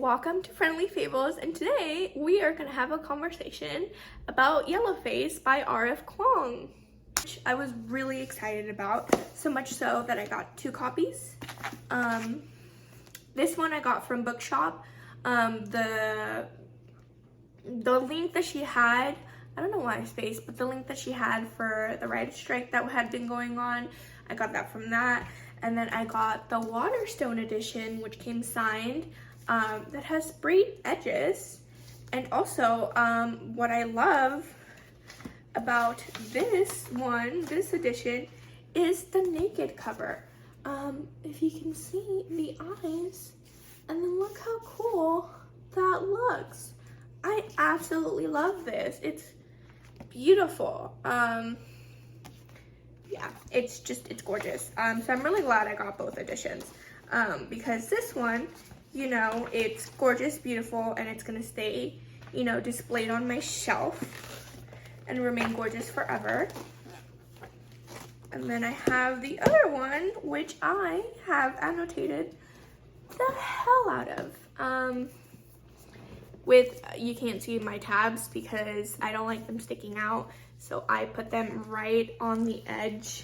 welcome to Friendly Fables, and today we are going to have a conversation about Yellowface by R.F Kaung, which I was really excited about, so much so that I got 2 copies. This one I got from Bookshop. The link that she had, I don't know why I spaced, but the link that she had for the writer's strike that had been going on, I got that from that. And then I got the Waterstone edition, which came signed, that has sprayed edges. And also, what I love about this edition, is the naked cover. If you can see the eyes, and then look how cool that looks. I absolutely love this. It's beautiful. Yeah, it's gorgeous. So I'm really glad I got both editions, because this one, you know, it's gorgeous, beautiful, and it's gonna stay, you know, displayed on my shelf and remain gorgeous forever. And then I have the other one, which I have annotated the hell out of. You can't see my tabs because I don't like them sticking out, so I put them right on the edge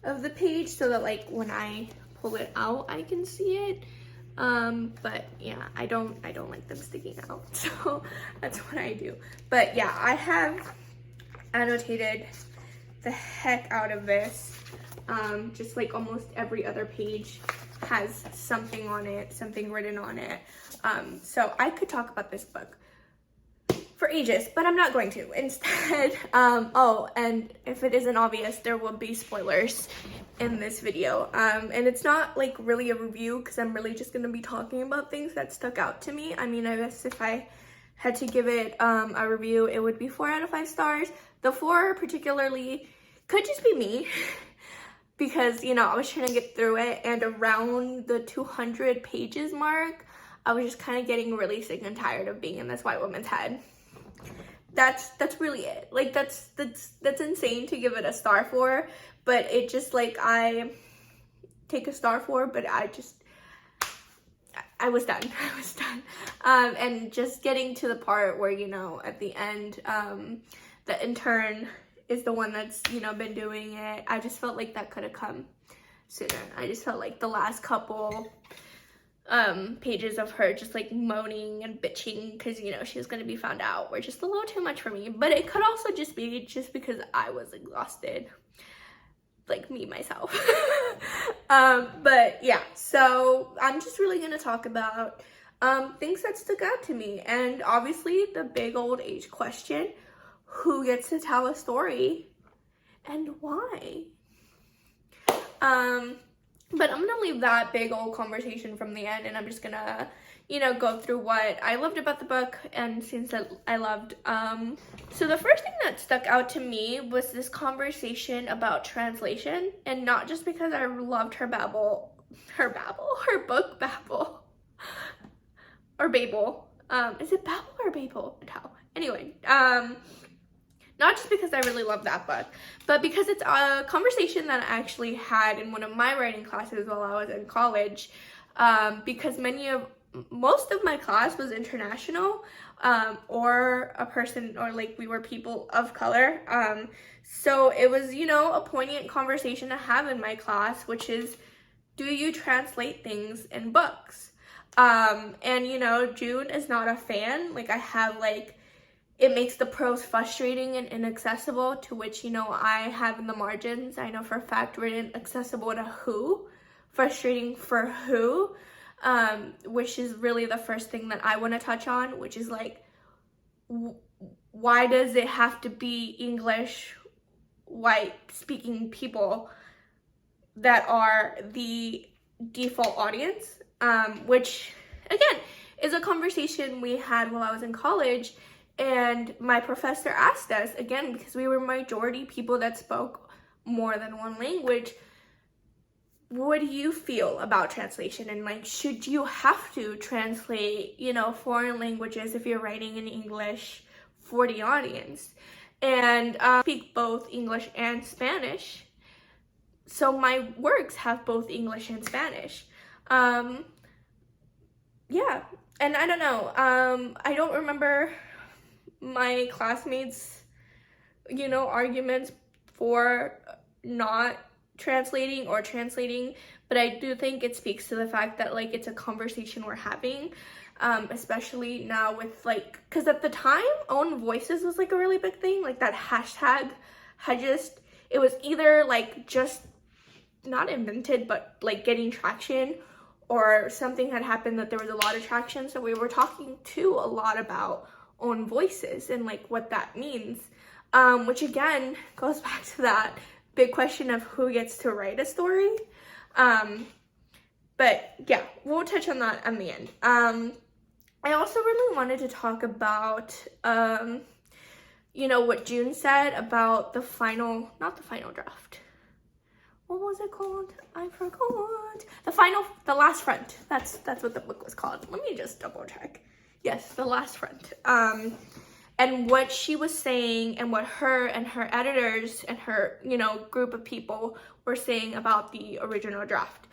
of the page so that, like, when I pull it out, I can see it. But yeah, I don't like them sticking out, so that's what I do. But yeah, I have annotated the heck out of this. Just like almost every other page has something on it, something written on it. So I could talk about this book for ages, but I'm not going to. Instead, oh, and if it isn't obvious, there will be spoilers in this video. And it's not like really a review, because I'm really just gonna be talking about things that stuck out to me. I mean, I guess if I had to give it a review, it would be 4 out of 5 stars. The 4 particularly could just be me, because, you know, I was trying to get through it, and around the 200 pages mark, I was just kind of getting really sick and tired of being in this white woman's head. That's really it. Like, that's insane to give it a star for, but it just, like, I take a star for, but I was done. I was done. And just getting to the part where, you know, at the end, the intern is the one that's, you know, been doing it. I just felt like that could have come sooner. I just felt like the last couple pages of her just like moaning and bitching because, you know, she was going to be found out were just a little too much for me. But it could also just be just because I was exhausted, like me myself. But yeah, so I'm just really going to talk about things that stuck out to me, and obviously the big old age question: who gets to tell a story and why? But I'm gonna leave that big old conversation from the end, and I'm just gonna, you know, go through what I loved about the book and scenes that I loved. So the first thing that stuck out to me was this conversation about translation, and not just because I loved her book Babel, or Babel. Is it Babel or Babel? No. Anyway, not just because I really love that book, but because it's a conversation that I actually had in one of my writing classes while I was in college, because most of my class was international, or we were people of color. So it was, you know, a poignant conversation to have in my class, which is, do you translate things in books? And, you know, June is not a fan. Like, I have, like, it makes the prose frustrating and inaccessible, to which, you know, I have in the margins, I know for a fact, written accessible to who, frustrating for who, which is really the first thing that I want to touch on, which is like, why does it have to be English white speaking people that are the default audience, which again is a conversation we had while I was in college. And my professor asked us, again, because we were majority people that spoke more than one language, what do you feel about translation? And, like, should you have to translate, you know, foreign languages if you're writing in English for the audience? And I speak both English and Spanish, so my works have both English and Spanish. yeah, and I don't know, I don't remember my classmates, you know, arguments for not translating or translating, but I do think it speaks to the fact that like it's a conversation we're having, especially now with like, because at the time own voices was like a really big thing, like that hashtag had just, it was either like just not invented but like getting traction, or something had happened that there was a lot of traction, so we were talking too a lot about own voices and like what that means, which again goes back to that big question of who gets to write a story. But yeah, we'll touch on that in the end. I also really wanted to talk about you know, what June said about the final, not the final draft, what was it called? I forgot. The last front. That's what the book was called. Let me just double check. Yes, The Last Front. And what she was saying and what her and her editors and her, you know, group of people were saying about the original draft.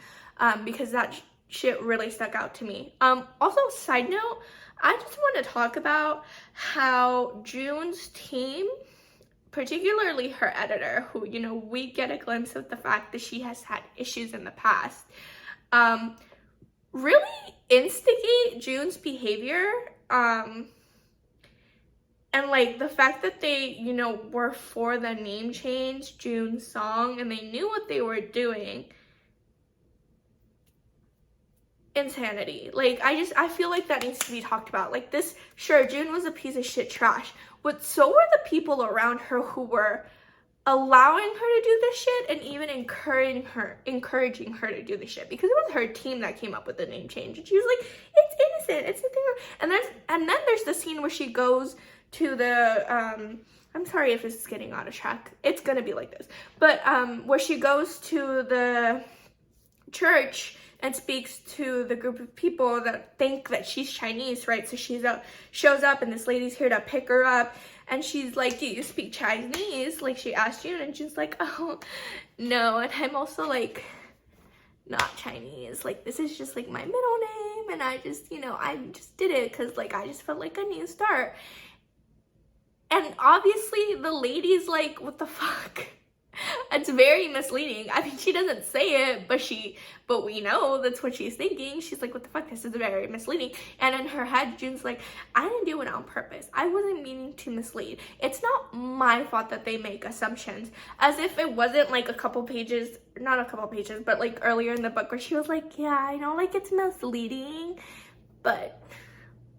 Because that shit really stuck out to me. Also, side note, I just want to talk about how June's team, particularly her editor, who, you know, we get a glimpse of the fact that she has had issues in the past, really instigate June's behavior, and like the fact that they, you know, were for the name change, June's song, and they knew what they were doing. Insanity. Like, I feel like that needs to be talked about. Like, this, sure, June was a piece of shit trash, but so were the people around her who were allowing her to do this shit and even encouraging her to do this shit, because it was her team that came up with the name change, and she was like, it's innocent, it's nothing. And then there's the scene where she goes to the I'm sorry if this is getting out of track, it's gonna be like this, but where she goes to the church and speaks to the group of people that think that she's Chinese, right? So shows up, and this lady's here to pick her up, and she's like, do you speak Chinese? Like, she asked you, and she's like, oh, no, and I'm also like, not Chinese. Like, this is just like my middle name, and I just, you know, I just did it because like I just felt like a new start. And obviously the lady's like, what the fuck? It's very misleading. I mean, she doesn't say it, but we know that's what she's thinking. She's like, what the fuck? This is very misleading. And in her head, June's like, I didn't do it on purpose. I wasn't meaning to mislead. It's not my fault that they make assumptions. As if it wasn't like a couple pages, not a couple pages, but like earlier in the book where she was like, yeah, I know, like it's misleading, but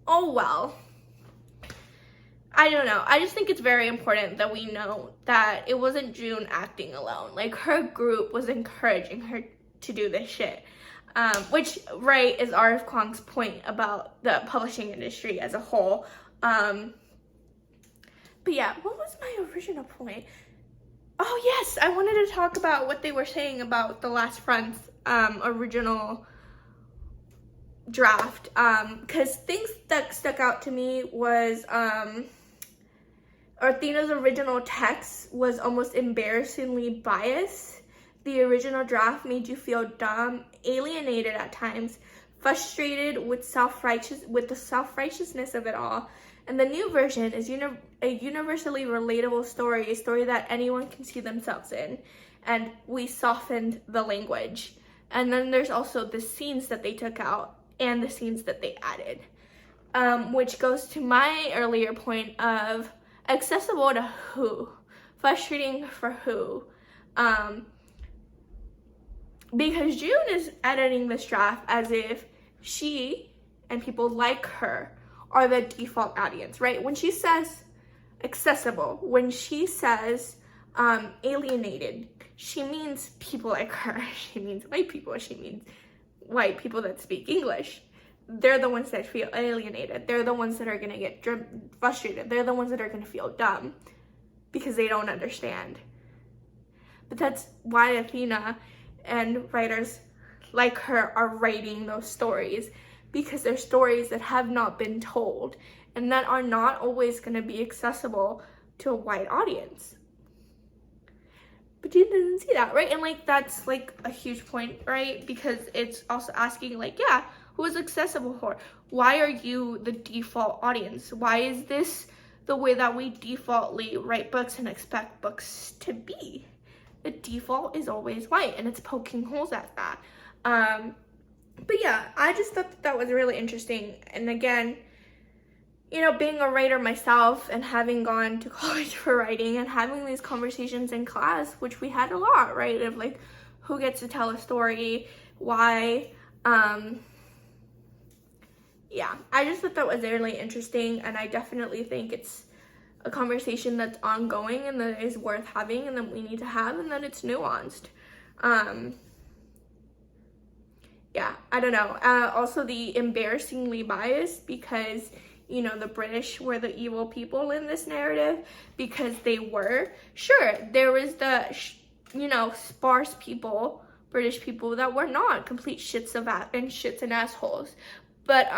oh well. I don't know. I just think it's very important that we know that it wasn't June acting alone. Like, her group was encouraging her to do this shit. Which, right, is R.F Kaung's point about the publishing industry as a whole. But yeah, what was my original point? Oh, yes, I wanted to talk about what they were saying about The Last Front's original draft. Because things that stuck out to me was... Athena's original text was almost embarrassingly biased. The original draft made you feel dumb, alienated at times, frustrated with the self-righteousness of it all. And the new version is a universally relatable story, a story that anyone can see themselves in. And we softened the language. And then there's also the scenes that they took out and the scenes that they added. Which goes to my earlier point of accessible to who? Frustrating for who? Because June is editing this draft as if she and people like her are the default audience, right? When she says accessible, when she says alienated, she means people like her. She means white people. She means white people that speak English. They're the ones that feel alienated. They're the ones that are going to get frustrated. They're the ones that are going to feel dumb because they don't understand. But that's why Athena and writers like her are writing those stories, because they're stories that have not been told and that are not always going to be accessible to a wide audience. But you didn't see that, right? And like, that's like a huge point, right? Because it's also asking like, yeah, Who is accessible for? Why are you the default audience? Why is this the way that we defaultly write books and expect books to be? The default is always white, and it's poking holes at that. But yeah, I just thought that was really interesting. And again, you know, being a writer myself and having gone to college for writing and having these conversations in class, which we had a lot, right? Of like, who gets to tell a story, why, yeah, I just thought that was really interesting, and I definitely think it's a conversation that's ongoing and that is worth having and that we need to have, and that it's nuanced. Yeah, I don't know. Also, the embarrassingly biased, because, you know, the British were the evil people in this narrative, because they were. Sure, there was the, you know, sparse people, British people, that were not complete shits and assholes. But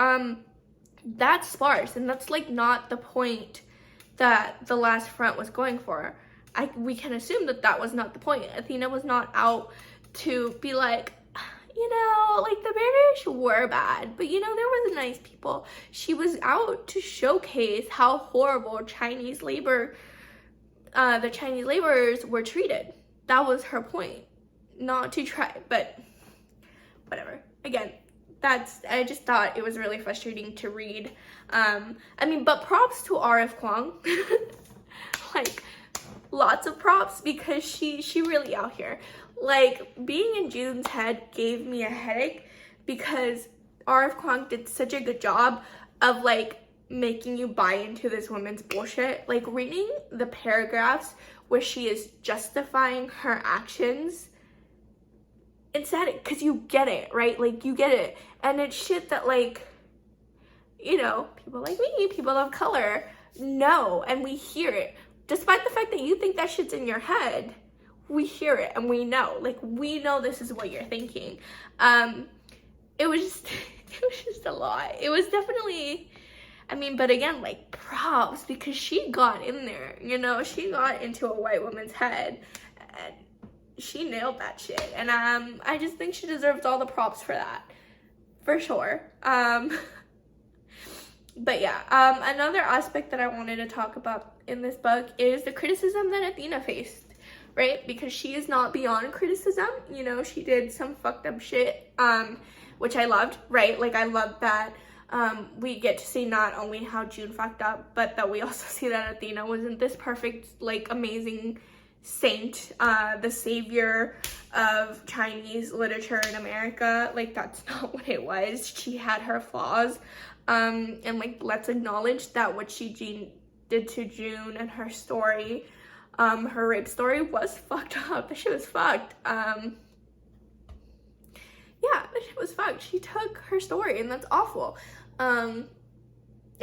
that's sparse, and that's like not the point that the last front was going for. We can assume that that was not the point. Athena was not out to be like, you know, like, the British were bad, but, you know, there were the nice people. She was out to showcase how horrible the Chinese laborers were treated. That was her point. Not to try, but whatever. Again, I just thought it was really frustrating to read. I mean, but props to R.F Kaung. Like, lots of props, because she really out here. Like, being in June's head gave me a headache, because R.F Kaung did such a good job of, like, making you buy into this woman's bullshit. Like, reading the paragraphs where she is justifying her actions, it's sad, because you get it, right? Like, you get it. And it's shit that, like, you know, people like me, people of color, know, and we hear it. Despite the fact that you think that shit's in your head, we hear it and we know. Like, we know this is what you're thinking. It was just a lot. It was definitely, I mean, but again, like, props, because she got in there, you know, she got into a white woman's head, and she nailed that shit. And I just think she deserves all the props for that, for sure. But yeah, another aspect that I wanted to talk about in this book is the criticism that Athena faced, right? Because she is not beyond criticism. You know, she did some fucked up shit, which I loved, right? Like, I loved that we get to see not only how June fucked up, but that we also see that Athena wasn't this perfect, like, amazing saint, the savior of Chinese literature in America. Like, that's not what it was. She had her flaws. And, like, let's acknowledge that what she did to June and her story, her rape story, was fucked up. That shit was fucked. Yeah, that shit was fucked. She took her story, and that's awful. And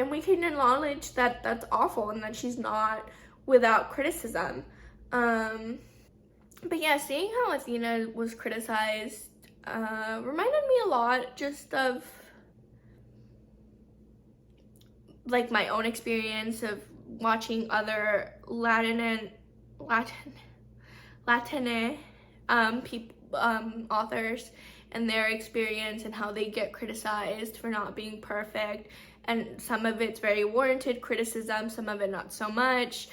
we can acknowledge that that's awful and that she's not without criticism. But yeah, seeing how Athena was criticized reminded me a lot just of, like, my own experience of watching other Latin authors and their experience and how they get criticized for not being perfect, and some of it's very warranted criticism, some of it not so much.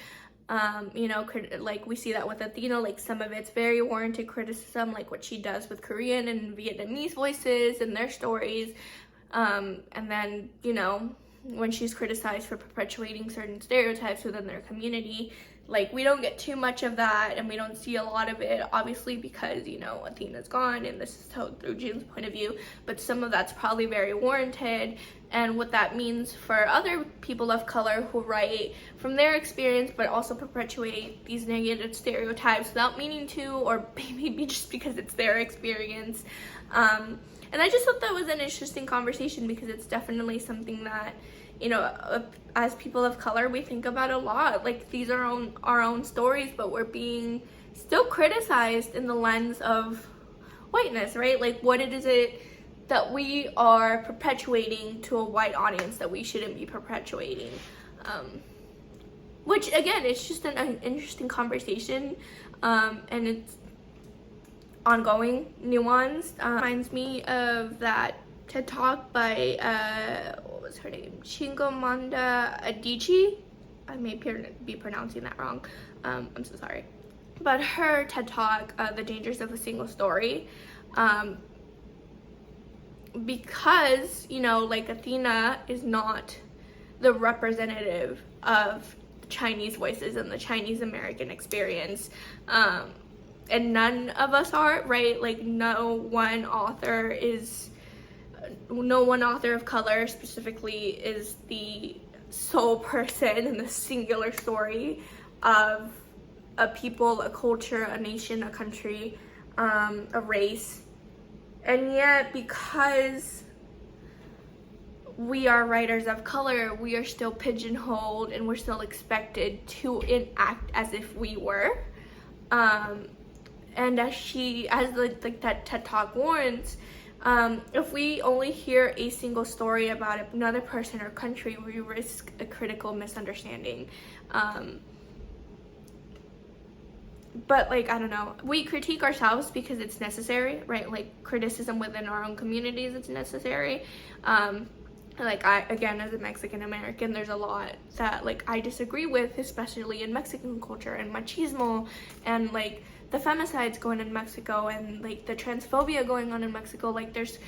You know, like, we see that with Athena, like, some of it's very warranted criticism, like what she does with Korean and Vietnamese voices and their stories, and then, you know, when she's criticized for perpetuating certain stereotypes within their community, like, we don't get too much of that, and we don't see a lot of it, obviously, because, you know, Athena's gone and this is told through June's point of view, but some of that's probably very warranted. And what that means for other people of color who write from their experience but also perpetuate these negative stereotypes without meaning to, or maybe just because it's their experience. And I just thought that was an interesting conversation, because it's definitely something that, you know, as people of color, we think about a lot. Like, these are our own stories, but we're being still criticized in the lens of whiteness, right? Like, what is it that we are perpetuating to a white audience that we shouldn't be perpetuating? Which, again, it's just an interesting conversation, and it's ongoing, nuanced. Reminds me of that TED Talk by, what was her name? Chimamanda Adichie. I may be pronouncing that wrong. I'm so sorry. But her TED Talk, The Dangers of a Single Story, because, you know, like, Athena is not the representative of Chinese voices and the Chinese American experience, and none of us are, right? Like, no one author of color specifically is the sole person in the singular story of a people, a culture, a nation, a country, a race. And yet, because we are writers of color, we are still pigeonholed and we're still expected to enact as if we were. And as that TED Talk warns, if we only hear a single story about another person or country, we risk a critical misunderstanding. But, like, I don't know, we critique ourselves because it's necessary, right? Like, criticism within our own communities, it's necessary. Like, again, as a Mexican American, there's a lot that, like, I disagree with, especially in Mexican culture, and machismo, and, like, the femicides going in Mexico, and, like, the transphobia going on in Mexico. Like, there's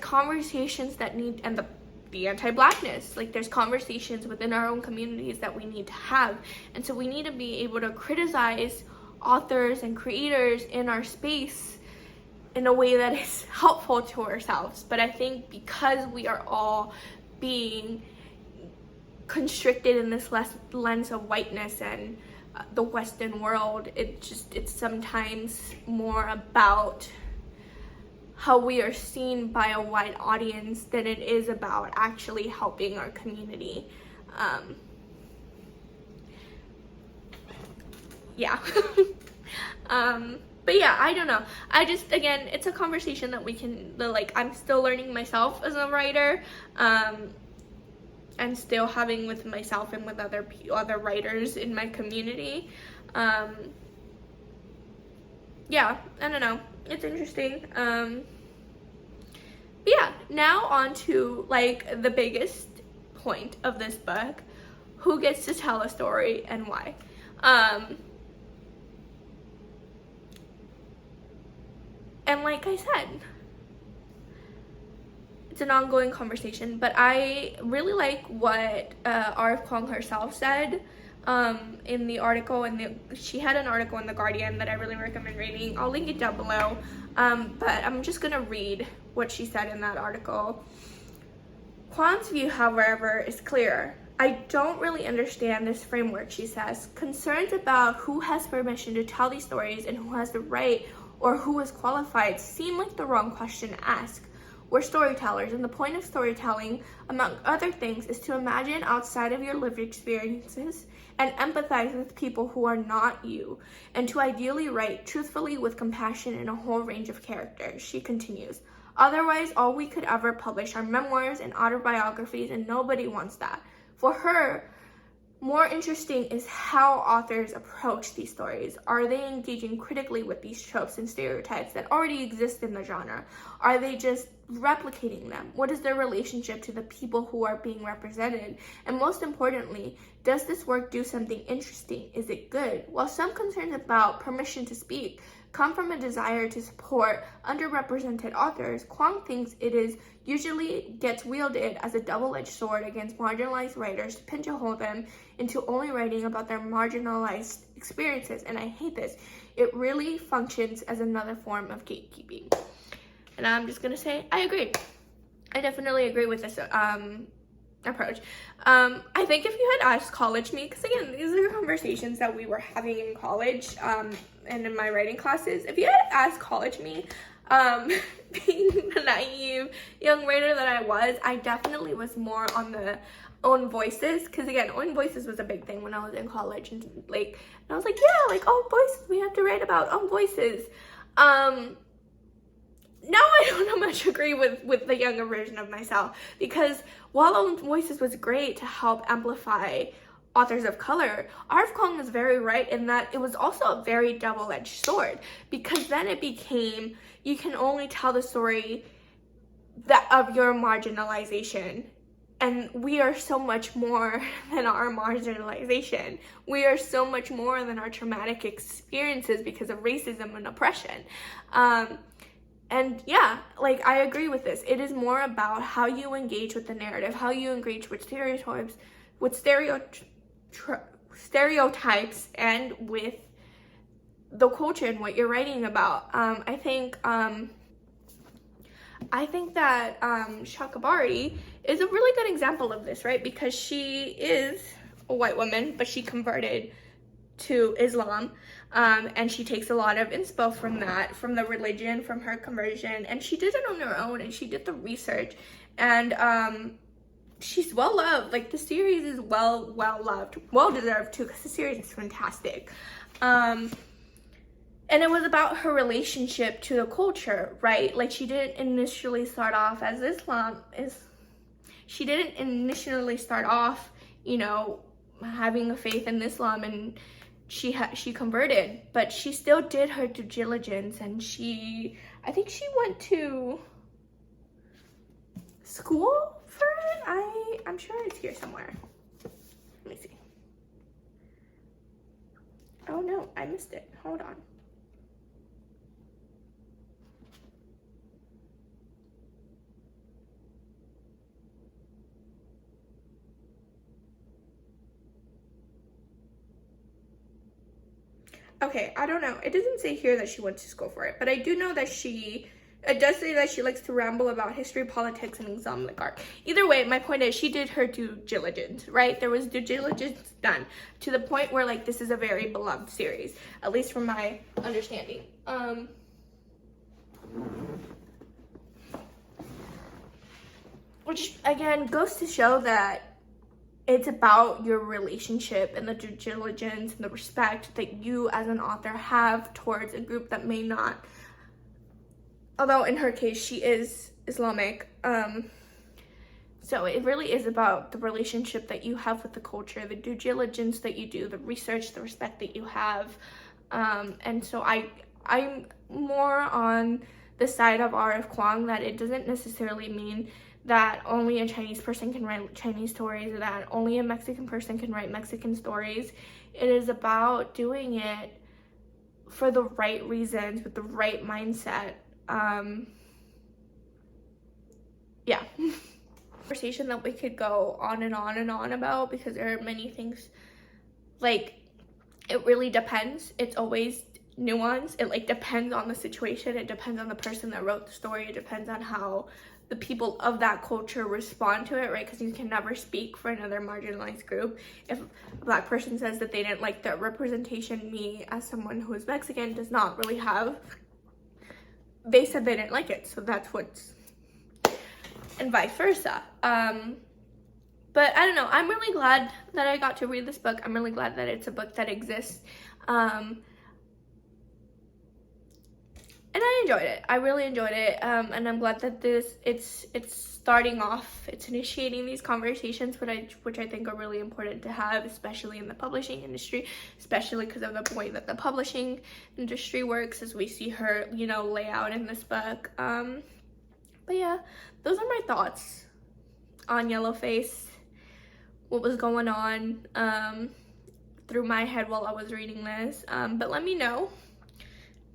conversations that need, and the anti-blackness, like, there's conversations within our own communities that we need to have. And so we need to be able to criticize authors and creators in our space in a way that is helpful to ourselves. But I think because we are all being constricted in this lens of whiteness and the Western world, it's sometimes more about how we are seen by a wide audience than it is about actually helping our community. Yeah. But yeah, I don't know. I just, again, it's a conversation that I'm still learning myself as a writer, and still having with myself and with other writers in my community. Yeah, I don't know. It's interesting. But yeah, now on to, like, the biggest point of this book. Who gets to tell a story and why? And like I said, it's an ongoing conversation, but I really like what R.F Kaung herself said in the article, she had an article in The Guardian that I really recommend reading. I'll link it down below, but I'm just gonna read what she said in that article. Kaung's view, however, is clear. I don't really understand this framework, she says. Concerns about who has permission to tell these stories and who has the right or who is qualified seem like the wrong question to ask. We're storytellers, and the point of storytelling, among other things, is to imagine outside of your lived experiences and empathize with people who are not you, and to ideally write truthfully with compassion in a whole range of characters, she continues. Otherwise, all we could ever publish are memoirs and autobiographies, and nobody wants that. For her, more interesting is how authors approach these stories. Are they engaging critically with these tropes and stereotypes that already exist in the genre? Are they just replicating them? What is their relationship to the people who are being represented? And most importantly, does this work do something interesting? Is it good? While some concerns about permission to speak come from a desire to support underrepresented authors, Kaung thinks it is usually gets wielded as a double-edged sword against marginalized writers to pigeonhole them into only writing about their marginalized experiences. And I hate this. It really functions as another form of gatekeeping. And I'm just gonna say, I agree. I definitely agree with this approach. I think if you had asked college me, because again, these are conversations that we were having in college and in my writing classes. If you had asked college me, being the naive young writer that I definitely was more on the own voices, because again, own voices was a big thing when I was in college, and I was like, yeah, like own voices, we have to write about own voices. Now I don't much agree with the younger version of myself, because while own voices was great to help amplify authors of color, R.F Kaung was very right in that it was also a very double-edged sword, because then it became, you can only tell the story that of your marginalization. And we are so much more than our marginalization. We are so much more than our traumatic experiences because of racism and oppression. And yeah, like, I agree with this. It is more about how you engage with the narrative, how you engage with stereotypes, stereotypes, and with the culture and what you're writing about. I think that Shakabari is a really good example of this, right? Because she is a white woman, but she converted to Islam, and she takes a lot of inspo from that, from the religion, from her conversion, and she did it on her own, and she did the research, and she's well loved. Like, the series is well loved, well deserved too, because the series is fantastic. And it was about her relationship to the culture, right? Like, she didn't initially start off as she didn't initially start off, you know, having a faith in Islam, and she converted, but she still did her due diligence, and I think she went to school for it. I'm sure it's here somewhere. Let me see. Oh no, I missed it. Hold on. Okay, I don't know. It doesn't say here that she went to school for it, but I do know that it does say that she likes to ramble about history, politics, and Islamic art. Either way, my point is, she did her due diligence, right? There was due diligence done to the point where, like, this is a very beloved series, at least from my understanding. Which, again, goes to show that it's about your relationship and the due diligence and the respect that you as an author have towards a group that may not, although in her case she is Islamic. So it really is about the relationship that you have with the culture, the due diligence that you do, the research, the respect that you have. And so I'm more on the side of R.F Kaung, that it doesn't necessarily mean that only a Chinese person can write Chinese stories, or that only a Mexican person can write Mexican stories. It is about doing it for the right reasons, with the right mindset. Yeah. Conversation that we could go on and on and on about, because there are many things, like, it really depends. It's always nuanced. It, like, depends on the situation. It depends on the person that wrote the story. It depends on how the people of that culture respond to it, right? Because you can never speak for another marginalized group. If a Black person says that they didn't like the representation, me as someone who is Mexican does not really have, they said they didn't like it, so that's what's, and vice versa. But I don't know, I'm really glad that I got to read this book. I'm really glad that it's a book that exists. And I enjoyed it. I really enjoyed it. And I'm glad that it's starting off, it's initiating these conversations, which I think are really important to have, especially in the publishing industry, especially because of the way that the publishing industry works, as we see her, you know, lay out in this book. But yeah, those are my thoughts on Yellowface, what was going on through my head while I was reading this. But let me know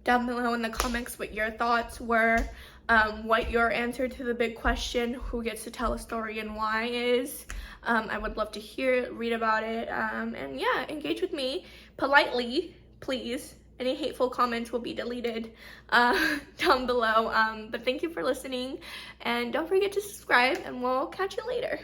down below in the comments what your thoughts were, what your answer to the big question, who gets to tell a story and why, is. I would love to read about it, and yeah, engage with me politely, please. Any hateful comments will be deleted down below. But thank you for listening, and don't forget to subscribe, and we'll catch you later.